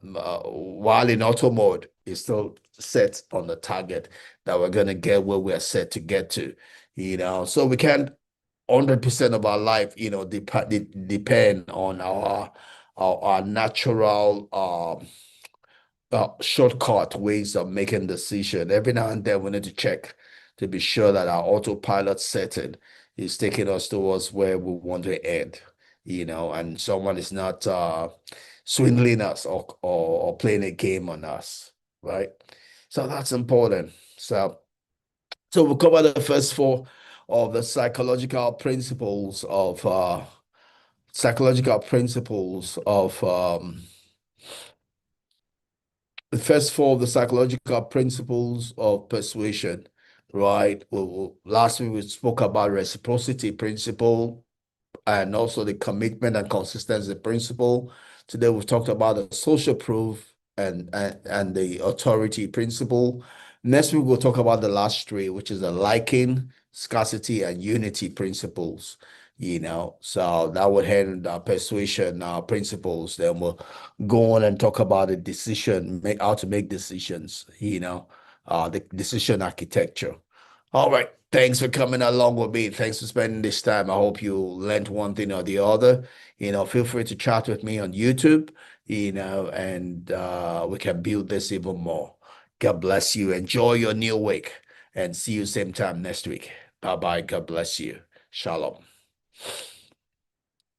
while in auto mode, it's still set on the target that we're going to get where we're set to get to, so we can't 100% of our life, depend on our natural shortcut ways of making decision. Every now and then we need to check to be sure that our autopilot setting is taking us towards where we want to end, and someone is not swindling us or playing a game on us, right? So that's important. So we'll cover the first four of the psychological principles of the first four of the psychological principles of persuasion, right? Last week we spoke about reciprocity principle and also the commitment and consistency principle. Today we've talked about the social proof and the authority principle. Next week we'll talk about the last three, which is the liking, scarcity, and unity principles. So that would end our persuasion principles. Then we'll go on and talk about the decision, how to make decisions, the decision architecture. All right. Thanks for coming along with me. Thanks for spending this time. I hope you learned one thing or the other. Feel free to chat with me on YouTube, and we can build this even more. God bless you. Enjoy your new week and see you same time next week. Bye bye. God bless you. Shalom.